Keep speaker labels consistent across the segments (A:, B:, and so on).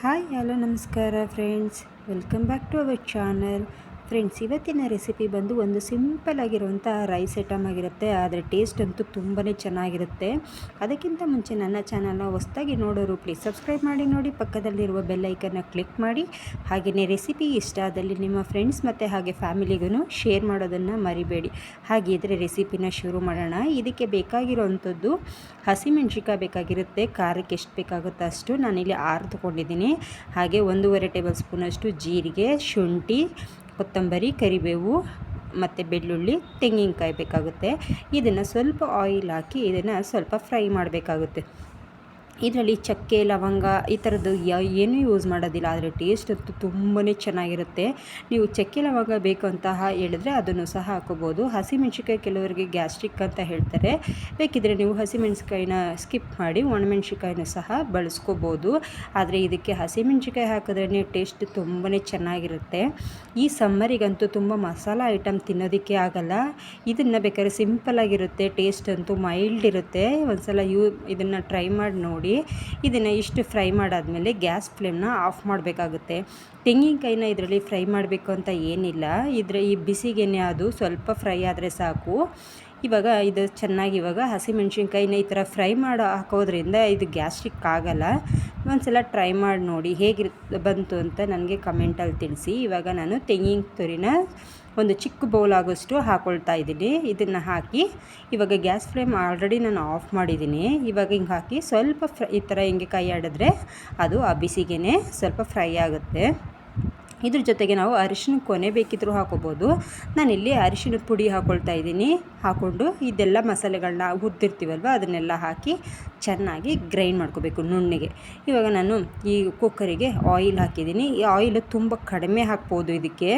A: Hi hello ನಮಸ್ಕಾರ friends, welcome back to our channel. Friends, ಇವತ್ತಿನ recipe ಬಂದು ಒಂದು ಸಿಂಪಲ್ ಆಗಿರುವಂಥ ರೈಸ್ ಐಟಮ್ ಆಗಿರುತ್ತೆ. ಆದರೆ ಟೇಸ್ಟ್ ಅಂತೂ ತುಂಬಾ ಚೆನ್ನಾಗಿರುತ್ತೆ. ಅದಕ್ಕಿಂತ ಮುಂಚೆ ನನ್ನ ಚಾನಲ್ನ ಹೊಸದಾಗಿ ನೋಡೋರು ಪ್ಲೀಸ್ ಸಬ್ಸ್ಕ್ರೈಬ್ ಮಾಡಿ ನೋಡಿ, ಪಕ್ಕದಲ್ಲಿರುವ ಬೆಲ್ ಐಕನ್ನ ಕ್ಲಿಕ್ ಮಾಡಿ. ಹಾಗೆಯೇ ರೆಸಿಪಿ ಇಷ್ಟ ಆದಲ್ಲಿ ನಿಮ್ಮ ಫ್ರೆಂಡ್ಸ್ ಮತ್ತು ಹಾಗೆ ಫ್ಯಾಮಿಲಿಗೂ ಶೇರ್ ಮಾಡೋದನ್ನು ಮರಿಬೇಡಿ. ಹಾಗಿದ್ರೆ ರೆಸಿಪಿನ ಶುರು ಮಾಡೋಣ. ಇದಕ್ಕೆ ಬೇಕಾಗಿರೋವಂಥದ್ದು ಹಸಿಮೆಣ್ಸಿಕಾಯಿ ಬೇಕಾಗಿರುತ್ತೆ. ಖಾರಕ್ಕೆ ಎಷ್ಟು ಬೇಕಾಗುತ್ತೋ ಅಷ್ಟು ನಾನಿಲ್ಲಿ 6 ತೊಗೊಂಡಿದ್ದೀನಿ. ಹಾಗೆ 1.5 ಟೇಬಲ್ ಸ್ಪೂನಷ್ಟು ಜೀರಿಗೆ, ಶುಂಠಿ, ಕೊತ್ತಂಬರಿ, ಕರಿಬೇವು ಮತ್ತು ಬೆಳ್ಳುಳ್ಳಿ, ತೆಂಗಿನಕಾಯಿ ಬೇಕಾಗುತ್ತೆ. ಇದನ್ನು ಸ್ವಲ್ಪ ಆಯಿಲ್ ಹಾಕಿ ಇದನ್ನು ಸ್ವಲ್ಪ ಫ್ರೈ ಮಾಡಬೇಕಾಗುತ್ತೆ. ಇದರಲ್ಲಿ ಚಕ್ಕೆ, ಲವಂಗ ಈ ಥರದ್ದು ಏನೂ ಯೂಸ್ ಮಾಡೋದಿಲ್ಲ. ಆದರೆ ಟೇಸ್ಟ್ ಅಂತೂ ತುಂಬಾ ಚೆನ್ನಾಗಿರುತ್ತೆ. ನೀವು ಚಕ್ಕೆ, ಲವಂಗ ಬೇಕು ಅಂತ ಹೇಳಿದ್ರೆ ಅದನ್ನು ಸಹ ಹಾಕೋಬೋದು. ಹಸಿಮೆಣ್ಸಿಕಾಯಿ ಕೆಲವರಿಗೆ ಗ್ಯಾಸ್ಟ್ರಿಕ್ ಅಂತ ಹೇಳ್ತಾರೆ. ಬೇಕಿದ್ದರೆ ನೀವು ಹಸಿಮೆಣ್ಸಿಕಾಯಿನ ಸ್ಕಿಪ್ ಮಾಡಿ ಒಣಮೆಣ್ಸಿಕಾಯಿನ ಸಹ ಬಳಸ್ಕೋಬೋದು. ಆದರೆ ಇದಕ್ಕೆ ಹಸಿಮೆಣ್ಸಿಕಾಯಿ ಹಾಕಿದ್ರೇ ಟೇಸ್ಟ್ ತುಂಬಾ ಚೆನ್ನಾಗಿರುತ್ತೆ. ಈ ಸಮ್ಮರಿಗಂತೂ ತುಂಬ ಮಸಾಲ ಐಟಮ್ ತಿನ್ನೋದಕ್ಕೆ ಆಗಲ್ಲ. ಇದನ್ನು ಬೇಕಾದ್ರೆ ಸಿಂಪಲ್ಲಾಗಿರುತ್ತೆ. ಟೇಸ್ಟ್ ಅಂತೂ ಮೈಲ್ಡ್ ಇರುತ್ತೆ. ಒಂದು ಸಲ ಇದನ್ನು ಟ್ರೈ ಮಾಡಿ ನೋಡಿ. ಇದನ್ನು ಇಷ್ಟು ಫ್ರೈ ಮಾಡಾದಮೇಲೆ ಗ್ಯಾಸ್ ಫ್ಲೇಮ್ನ ಆಫ್ ಮಾಡಬೇಕಾಗುತ್ತೆ. ತೆಂಗಿನಕಾಯಿನ ಇದರಲ್ಲಿ ಫ್ರೈ ಮಾಡಬೇಕು ಅಂತ ಏನಿಲ್ಲ. ಈ ಬಿಸಿಗೆನೆ ಅದು ಸ್ವಲ್ಪ ಫ್ರೈ ಆದರೆ ಸಾಕು. ಇವಾಗ ಇದು ಚೆನ್ನಾಗಿ ಹಸಿಮೆಣ್ಸಿನ್ಕಾಯಿನ ಈ ಥರ ಫ್ರೈ ಮಾಡಿ ಹಾಕೋದ್ರಿಂದ ಇದು ಗ್ಯಾಸ್ಟ್ರಿಕ್ ಆಗಲ್ಲ. ಒಂದ್ಸಲ ಟ್ರೈ ಮಾಡಿ ನೋಡಿ ಬಂತು ಅಂತ ನನಗೆ ಕಮೆಂಟಲ್ಲಿ ತಿಳಿಸಿ. ಇವಾಗ ನಾನು ತೆಂಗಿನ ತುರಿನ ಒಂದು ಚಿಕ್ಕ ಬೌಲ್ ಆಗೋಷ್ಟು ಹಾಕ್ಕೊಳ್ತಾ ಇದ್ದೀನಿ. ಇದನ್ನು ಹಾಕಿ ಇವಾಗ ಗ್ಯಾಸ್ ಫ್ಲೇಮ್ ಆಲ್ರೆಡಿ ನಾನು ಆಫ್ ಮಾಡಿದ್ದೀನಿ. ಇವಾಗ ಹಿಂಗೆ ಹಾಕಿ ಸ್ವಲ್ಪ ಈ ಥರ ಹಿಂಗೆ ಕೈ ಆಡಿದ್ರೆ ಅದು ಆ ಬಿಸಿಗೆ ಸ್ವಲ್ಪ ಫ್ರೈ ಆಗುತ್ತೆ. ಇದ್ರ ಜೊತೆಗೆ ನಾವು ಅರಿಶಿನ ಕೊನೆ ಬೇಕಿದ್ರೂ ಹಾಕೋಬೋದು. ನಾನಿಲ್ಲಿ ಅರಿಶಿನದ ಪುಡಿ ಹಾಕ್ಕೊಳ್ತಾ ಇದ್ದೀನಿ. ಹಾಕ್ಕೊಂಡು ಇದೆಲ್ಲ ಮಸಾಲೆಗಳನ್ನ ಹುರಿದಿರ್ತೀವಲ್ವ ಅದನ್ನೆಲ್ಲ ಹಾಕಿ ಚೆನ್ನಾಗಿ ಗ್ರೈಂಡ್ ಮಾಡ್ಕೋಬೇಕು ನುಣ್ಣಗೆ. ಇವಾಗ ನಾನು ಈ ಕುಕ್ಕರಿಗೆ ಆಯಿಲ್ ಹಾಕಿದ್ದೀನಿ. ಈ ಆಯಿಲ್ ತುಂಬ ಕಡಿಮೆ ಹಾಕ್ಬೋದು. ಇದಕ್ಕೆ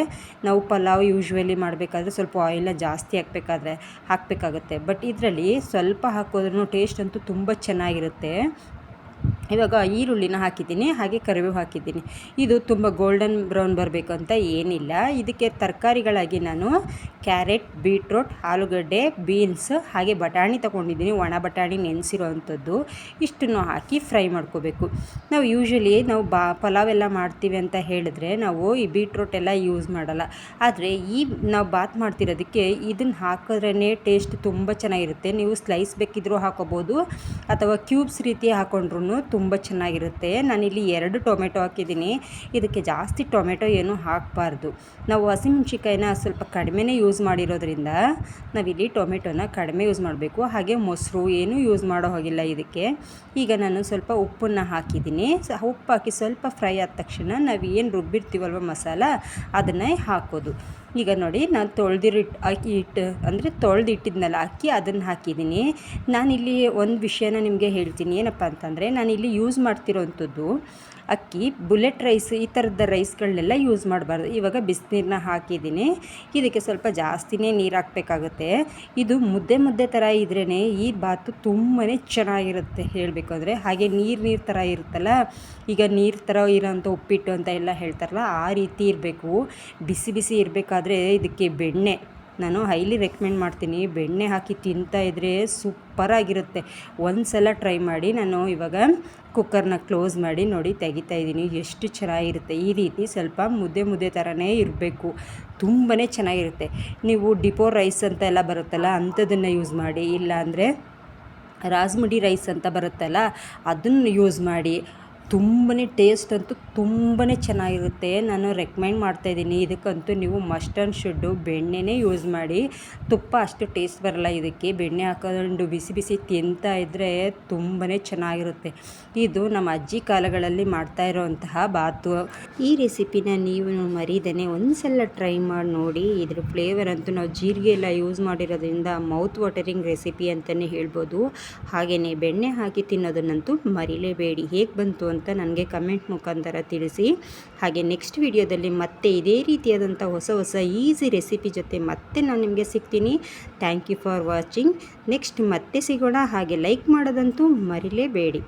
A: ನಾವು ಪಲಾವ್ ಯೂಶ್ವಲಿ ಮಾಡಬೇಕಾದ್ರೆ ಸ್ವಲ್ಪ ಆಯಿಲ್ನ ಜಾಸ್ತಿ ಹಾಕಬೇಕಾಗುತ್ತೆ. ಬಟ್ ಇದರಲ್ಲಿ ಸ್ವಲ್ಪ ಹಾಕೋದ್ರೂ ಟೇಸ್ಟ್ ಅಂತೂ ತುಂಬ ಚೆನ್ನಾಗಿರುತ್ತೆ. ಇವಾಗ ಈರುಳ್ಳಿನ ಹಾಕಿದ್ದೀನಿ, ಹಾಗೆ ಕರಿಬೇವು ಹಾಕಿದ್ದೀನಿ. ಇದು ತುಂಬ ಗೋಲ್ಡನ್ ಬ್ರೌನ್ ಬರಬೇಕು ಅಂತ ಏನಿಲ್ಲ. ಇದಕ್ಕೆ ತರಕಾರಿಗಳಾಗಿ ನಾನು ಕ್ಯಾರೆಟ್, ಬೀಟ್ರೋಟ್, ಆಲೂಗಡ್ಡೆ, ಬೀನ್ಸ್ ಹಾಗೆ ಬಟಾಣಿ ತೊಗೊಂಡಿದ್ದೀನಿ. ಒಣ ಬಟಾಣಿ ನೆನೆಸಿರೋ ಅಂಥದ್ದು. ಇಷ್ಟನ್ನು ಹಾಕಿ ಫ್ರೈ ಮಾಡ್ಕೋಬೇಕು. ನಾವು ಯೂಶ್ವಲಿ ಪಲಾವ್ ಎಲ್ಲ ಮಾಡ್ತೀವಿ ಅಂತ ಹೇಳಿದ್ರೆ ನಾವು ಈ ಬೀಟ್ರೋಟ್ ಎಲ್ಲ ಯೂಸ್ ಮಾಡಲ್ಲ. ಆದರೆ ನಾವು ಬಾತ್ ಮಾಡ್ತಿರೋದಕ್ಕೆ ಇದನ್ನು ಹಾಕಿದ್ರೇ ಟೇಸ್ಟ್ ತುಂಬ ಚೆನ್ನಾಗಿರುತ್ತೆ. ನೀವು ಸ್ಲೈಸ್ ಬೇಕಿದ್ರೂ ಹಾಕೋಬೋದು ಅಥವಾ ಕ್ಯೂಬ್ಸ್ ರೀತಿ ಹಾಕೊಂಡ್ರು ತುಂಬ ಚೆನ್ನಾಗಿರುತ್ತೆ. ನಾನಿಲ್ಲಿ 2 ಟೊಮೆಟೊ ಹಾಕಿದ್ದೀನಿ. ಇದಕ್ಕೆ ಜಾಸ್ತಿ ಟೊಮೆಟೊ ಏನು ಹಾಕಬಾರ್ದು. ನಾವು ಹಸಿಮೆಣ್ಸಿಕಾಯಿನ ಸ್ವಲ್ಪ ಕಡಿಮೆನೇ ಯೂಸ್ ಮಾಡಿರೋದ್ರಿಂದ ನಾವಿಲ್ಲಿ ಟೊಮೆಟೊನ ಕಡಿಮೆ ಯೂಸ್ ಮಾಡಬೇಕು. ಹಾಗೆ ಮೊಸರು ಏನೂ ಯೂಸ್ ಮಾಡೋ ಹೋಗಿಲ್ಲ ಇದಕ್ಕೆ. ಈಗ ನಾನು ಸ್ವಲ್ಪ ಉಪ್ಪನ್ನು ಹಾಕಿದ್ದೀನಿ. ಉಪ್ಪು ಹಾಕಿ ಸ್ವಲ್ಪ ಫ್ರೈ ಆದ ತಕ್ಷಣ ನಾವು ಏನು ರುಬ್ಬಿರ್ತೀವಲ್ವ ಮಸಾಲ ಅದನ್ನೇ ಹಾಕೋದು. ಈಗ ನೋಡಿ, ನಾನು ತೊಳೆದಿಟ್ಟಿದ್ನಲ್ಲ ಅಕ್ಕಿ, ಅದನ್ನು ಹಾಕಿದ್ದೀನಿ. ನಾನಿಲ್ಲಿ ಒಂದು ವಿಷಯನ ನಿಮಗೆ ಹೇಳ್ತೀನಿ. ಏನಪ್ಪ ಅಂತಂದರೆ, ನಾನಿಲ್ಲಿ ಯೂಸ್ ಮಾಡ್ತಿರೋವಂಥದ್ದು ಅಕ್ಕಿ ಬುಲೆಟ್ ರೈಸ್, ಈ ಥರದ ರೈಸ್ಗಳನ್ನೆಲ್ಲ ಯೂಸ್ ಮಾಡಬಾರ್ದು. ಇವಾಗ ಬಿಸಿನೀರನ್ನ ಹಾಕಿದ್ದೀನಿ. ಇದಕ್ಕೆ ಸ್ವಲ್ಪ ಜಾಸ್ತಿನೇ ನೀರು ಹಾಕಬೇಕಾಗುತ್ತೆ. ಇದು ಮುದ್ದೆ ಥರ ಇದ್ರೇ ಈ ಬಾತು ತುಂಬಾ ಚೆನ್ನಾಗಿರುತ್ತೆ ಹೇಳಬೇಕು ಅಂದರೆ. ಹಾಗೆ ನೀರು ಥರ ಇರುತ್ತಲ್ಲ, ಈಗ ನೀರು ಥರ ಇರೋಂಥ ಉಪ್ಪಿಟ್ಟು ಅಂತ ಎಲ್ಲ ಹೇಳ್ತಾರಲ್ಲ, ಆ ರೀತಿ ಇರಬೇಕು. ಬಿಸಿ ಇರಬೇಕಾದ್ರೆ ಇದಕ್ಕೆ ಬೆಣ್ಣೆ ನಾನು ಹೈಲಿ ರೆಕಮೆಂಡ್ ಮಾಡ್ತೀನಿ. ಬೆಣ್ಣೆ ಹಾಕಿ ತಿಂತಾಯಿದ್ರೆ ಸೂಪರಾಗಿರುತ್ತೆ. ಒಂದು ಸಲ ಟ್ರೈ ಮಾಡಿ. ನಾನು ಇವಾಗ ಕುಕ್ಕರ್ನ ಕ್ಲೋಸ್ ಮಾಡಿ ನೋಡಿ ತೆಗಿತಾ ಇದ್ದೀನಿ. ಎಷ್ಟು ಚೆನ್ನಾಗಿರುತ್ತೆ. ಈ ರೀತಿ ಸ್ವಲ್ಪ ಮುದ್ದೆ ಥರನೇ ಇರಬೇಕು. ತುಂಬಾ ಚೆನ್ನಾಗಿರುತ್ತೆ. ನೀವು ಡಿಪೋ ರೈಸ್ ಅಂತ ಎಲ್ಲ ಬರುತ್ತಲ್ಲ ಅಂಥದ್ದನ್ನು ಯೂಸ್ ಮಾಡಿ. ಇಲ್ಲಾಂದರೆ ರಾಜ್ಮುಡಿ ರೈಸ್ ಅಂತ ಬರುತ್ತಲ್ಲ ಅದನ್ನು ಯೂಸ್ ಮಾಡಿ. ತುಂಬಾ ಟೇಸ್ಟ್ ಅಂತೂ ತುಂಬಾ ಚೆನ್ನಾಗಿರುತ್ತೆ. ನಾನು ರೆಕಮೆಂಡ್ ಮಾಡ್ತಾಯಿದ್ದೀನಿ. ಇದಕ್ಕಂತೂ ನೀವು ಮಸ್ಟ್ ಆ್ಯಂಡ್ ಶುಡ್ಡು ಬೆಣ್ಣೆನೇ ಯೂಸ್ ಮಾಡಿ. ತುಪ್ಪ ಅಷ್ಟು ಟೇಸ್ಟ್ ಬರಲ್ಲ ಇದಕ್ಕೆ. ಬೆಣ್ಣೆ ಹಾಕೊಂಡು ಬಿಸಿ ತಿಂತಾ ಇದ್ದರೆ ತುಂಬಾ ಚೆನ್ನಾಗಿರುತ್ತೆ. ಇದು ನಮ್ಮ ಅಜ್ಜಿ ಕಾಲಗಳಲ್ಲಿ ಮಾಡ್ತಾ ಇರೋವಂತಹ ಬಾತು. ಈ ರೆಸಿಪಿನ ನೀವು ಮರಿದೇನೆ ಒಂದು ಸಲ ಟ್ರೈ ಮಾಡಿ ನೋಡಿ. ಇದ್ರ ಫ್ಲೇವರ್ ಅಂತೂ ನಾವು ಜೀರಿಗೆ ಎಲ್ಲ ಯೂಸ್ ಮಾಡಿರೋದ್ರಿಂದ ಮೌತ್ ವಾಟರಿಂಗ್ ರೆಸಿಪಿ ಅಂತಲೇ ಹೇಳ್ಬೋದು. ಹಾಗೆಯೇ ಬೆಣ್ಣೆ ಹಾಕಿ ತಿನ್ನೋದನ್ನಂತೂ ಮರಿಲೇಬೇಡಿ. ಹೇಗೆ ಬಂತು ಅಂತ ನನಗೆ ಕಮೆಂಟ್ ಮುಖಾಂತರ ತಿಳಿಸಿ. ಹಾಗೆ ನೆಕ್ಸ್ಟ್ ವಿಡಿಯೋದಲ್ಲಿ ಮತ್ತೆ ಇದೇ ರೀತಿಯಾದಂಥ ಹೊಸ ಈಸಿ ರೆಸಿಪಿ ಜೊತೆ ಮತ್ತೆ ನಾನು ನಿಮಗೆ ಸಿಗ್ತೀನಿ. Thank you for watching. Next ಮತ್ತೆ ಸಿಗೋಣ. ಹಾಗೆ ಲೈಕ್ ಮಾಡೋದಂತೂ ಮರಿಲೇಬೇಡಿ.